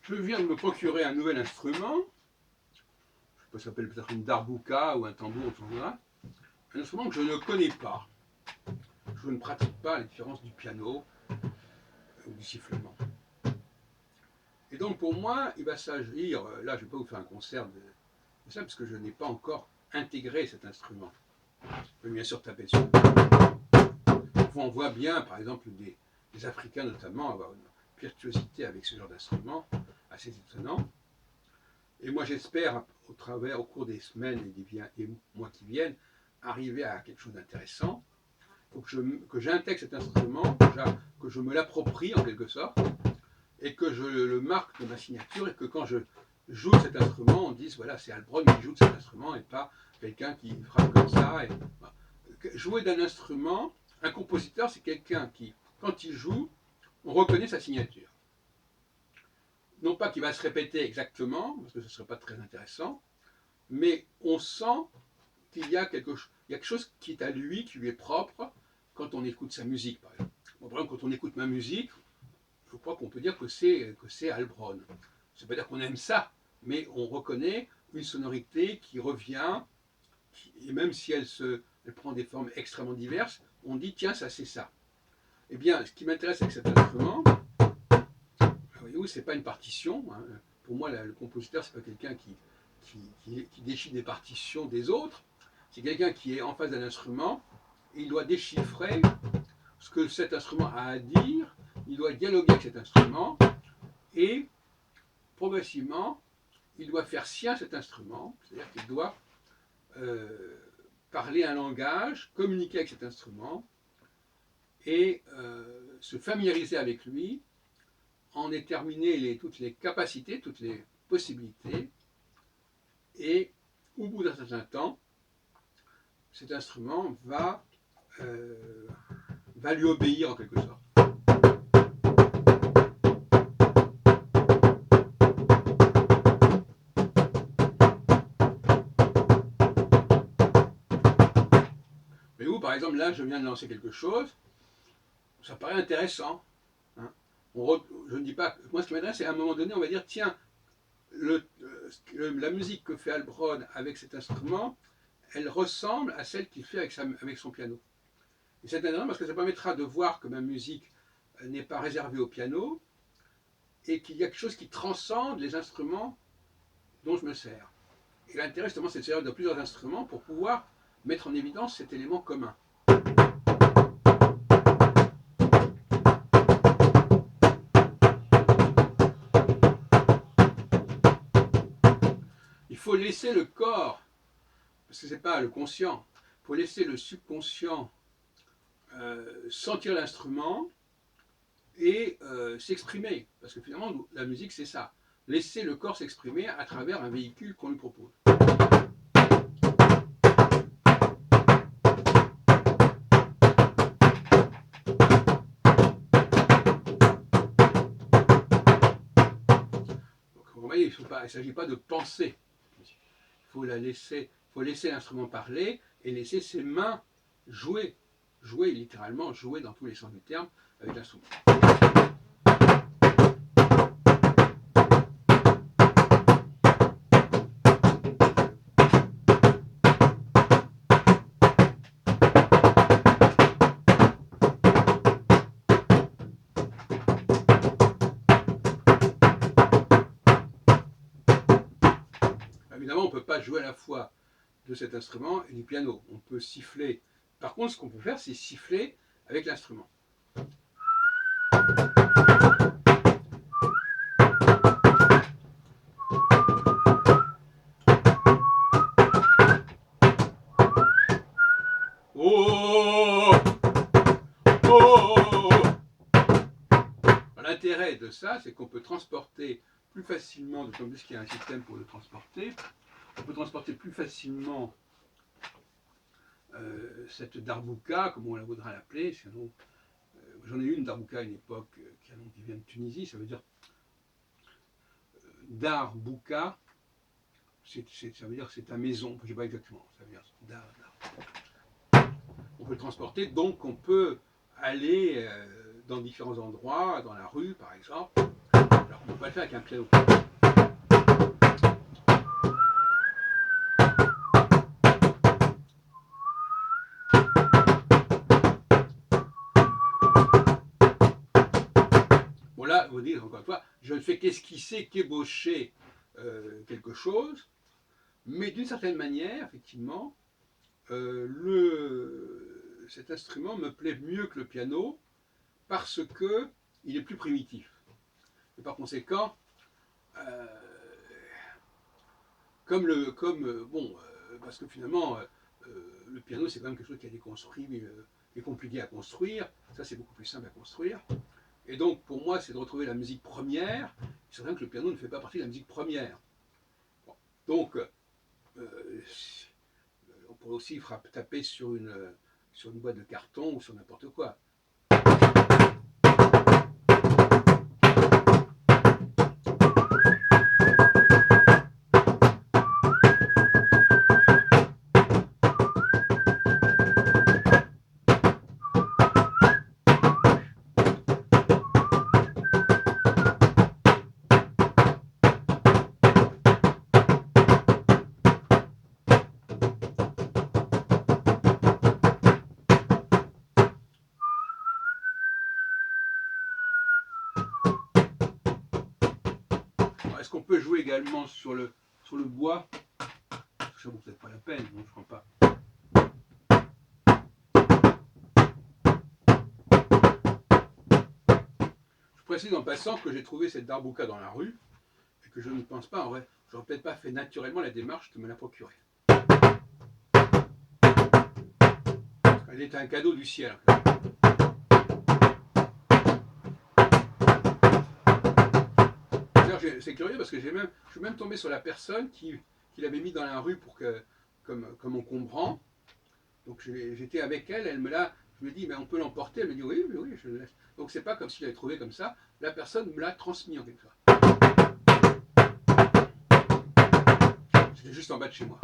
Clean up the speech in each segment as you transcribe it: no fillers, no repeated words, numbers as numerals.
Je viens de me procurer un nouvel instrument. Je sais pas, ça s'appelle peut-être une darbuka ou un tambour, un instrument que je ne connais pas. Je ne pratique pas la différence du piano ou du sifflement. Et donc pour moi, il va s'agir, là je ne vais pas vous faire un concert de ça parce que je n'ai pas encore intégré cet instrument. Je peux bien sûr taper dessus. On voit bien, par exemple, des Africains notamment avoir une virtuosité avec ce genre d'instrument assez étonnant. Et moi j'espère, au cours des semaines et des mois qui viennent, arriver à quelque chose d'intéressant. Il faut que j'intègre cet instrument, que je me l'approprie en quelque sorte, et que je le marque de ma signature, et que quand je joue de cet instrument, on dise voilà, c'est Heilbronn qui joue de cet instrument et pas quelqu'un qui frappe comme ça. Voilà. Jouer d'un instrument, un compositeur, c'est quelqu'un qui, quand il joue, on reconnaît sa signature. Non pas qu'il va se répéter exactement, parce que ce ne serait pas très intéressant, mais on sent qu'il y a quelque chose qui est à lui, qui lui est propre, quand on écoute sa musique, par exemple. Bon, par exemple, quand on écoute ma musique, je crois qu'on peut dire que c'est Heilbronn. Ça ne veut pas dire qu'on aime ça, mais on reconnaît une sonorité qui revient, et même si elle prend des formes extrêmement diverses, on dit tiens, ça c'est ça. Eh bien, ce qui m'intéresse avec cet instrument, voyez-vous, c'est pas une partition. Hein. Pour moi, le compositeur, c'est pas quelqu'un qui déchire des partitions des autres. C'est quelqu'un qui est en face d'un instrument et il doit déchiffrer ce que cet instrument a à dire. Il doit dialoguer avec cet instrument et progressivement, il doit faire sien cet instrument. C'est-à-dire qu'il doit parler un langage, communiquer avec cet instrument et se familiariser avec lui, en déterminer toutes les capacités, toutes les possibilités, et au bout d'un certain temps, cet instrument va lui obéir en quelque sorte. Mais vous, par exemple, là, je viens de lancer quelque chose, ça paraît intéressant. Hein. Je ne dis pas, moi ce qui m'intéresse, c'est à un moment donné, on va dire, tiens, la musique que fait Heilbronn avec cet instrument, elle ressemble à celle qu'il fait avec son piano. Et c'est intéressant parce que ça permettra de voir que ma musique n'est pas réservée au piano et qu'il y a quelque chose qui transcende les instruments dont je me sers. Et l'intérêt justement, c'est de se servir de plusieurs instruments pour pouvoir mettre en évidence cet élément commun. Il faut laisser le corps, parce que ce n'est pas le conscient, il faut laisser le subconscient sentir l'instrument et s'exprimer. Parce que finalement, la musique, c'est ça. Laisser le corps s'exprimer à travers un véhicule qu'on lui propose. Donc, vous voyez, il ne s'agit pas de penser. Il faut laisser l'instrument parler et laisser ses mains jouer. Jouer, littéralement, jouer dans tous les sens du terme avec l'instrument. Évidemment, on ne peut pas jouer à la fois de cet instrument et du piano. On peut siffler. Par contre, ce qu'on peut faire, c'est siffler avec l'instrument. Oh, oh. L'intérêt de ça, c'est qu'on peut transporter plus facilement, d'autant plus qu'il y a un système pour le transporter, on peut transporter plus facilement cette darbuka, comme on la voudra l'appeler. J'en ai eu une darbuka à une époque qui vient de Tunisie, ça veut dire darbuka, ça veut dire c'est ta maison, je ne sais pas exactement, ça veut dire dar. On peut le transporter, donc on peut aller dans différents endroits, dans la rue par exemple, Alors on ne peut pas le faire avec un piano. Bon là, vous dites encore une fois, je ne fais qu'esquisser, qu'ébaucher quelque chose, mais d'une certaine manière, effectivement, cet instrument me plaît mieux que le piano parce qu'il est plus primitif. Et par conséquent, euh, parce que finalement, le piano c'est quand même quelque chose qui a été construit, qui est compliqué à construire, ça c'est beaucoup plus simple à construire. Et donc pour moi c'est de retrouver la musique première, c'est vrai que le piano ne fait pas partie de la musique première. Bon. Donc on pourrait aussi taper sur une boîte de carton ou sur n'importe quoi. Est-ce qu'on peut jouer également sur le bois? Ça vaut peut-être pas la peine, non, je crois pas. Je précise en passant que j'ai trouvé cette darbuka dans la rue et que je ne pense pas, j'aurais peut-être pas fait naturellement la démarche de me la procurer. Elle est un cadeau du ciel. C'est curieux parce que je suis même tombé sur la personne qui l'avait mis dans la rue comme encombrant. Donc j'étais avec elle, je lui ai dit mais on peut l'emporter, elle me dit oui, je le laisse. Donc c'est pas comme si je l'avais trouvé comme ça, la personne me l'a transmis en quelque sorte. C'était juste en bas de chez moi.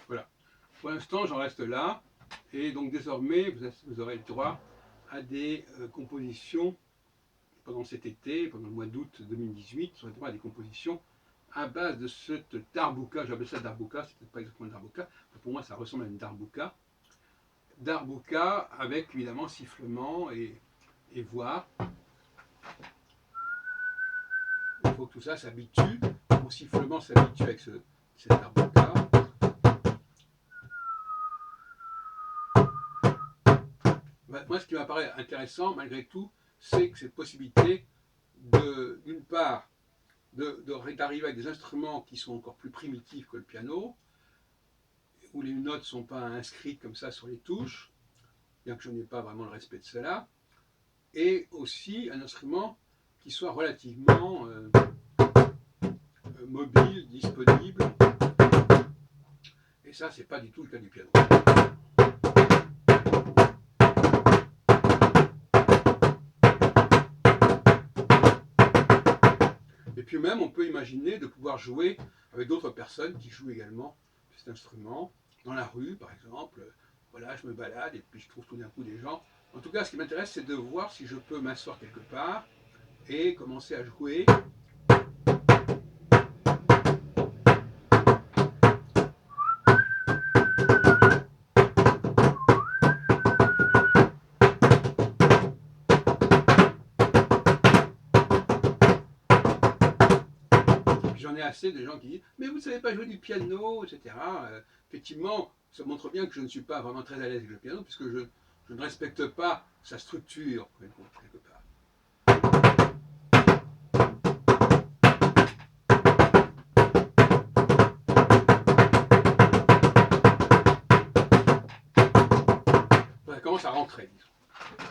Voilà. Pour l'instant, j'en reste là. Et donc désormais, vous aurez le droit à des compositions pendant cet été, pendant le mois d'août 2018, vous aurez le droit à des compositions à base de cette darbuka. J'appelle ça darbuka, c'est peut-être pas exactement une darbuka, mais pour moi ça ressemble à une darbuka. Darbuka avec évidemment sifflement et voix. Il faut que tout ça s'habitue. Mon sifflement s'habitue avec cette darbuka. Moi, ce qui m'apparaît intéressant, malgré tout, c'est que cette possibilité, d'une part, d'arriver avec des instruments qui sont encore plus primitifs que le piano, où les notes ne sont pas inscrites comme ça sur les touches, bien que je n'ai pas vraiment le respect de cela, et aussi un instrument qui soit relativement mobile, disponible, et ça, c'est pas du tout le cas du piano. Et puis même, on peut imaginer de pouvoir jouer avec d'autres personnes qui jouent également cet instrument, dans la rue par exemple. Voilà, je me balade et puis je trouve tout d'un coup des gens. En tout cas, ce qui m'intéresse, c'est de voir si je peux m'asseoir quelque part et commencer à jouer. J'en ai assez de gens qui disent mais vous ne savez pas jouer du piano, etc. Effectivement, ça montre bien que je ne suis pas vraiment très à l'aise avec le piano puisque je ne respecte pas sa structure quelque part. commence à rentrer, disons.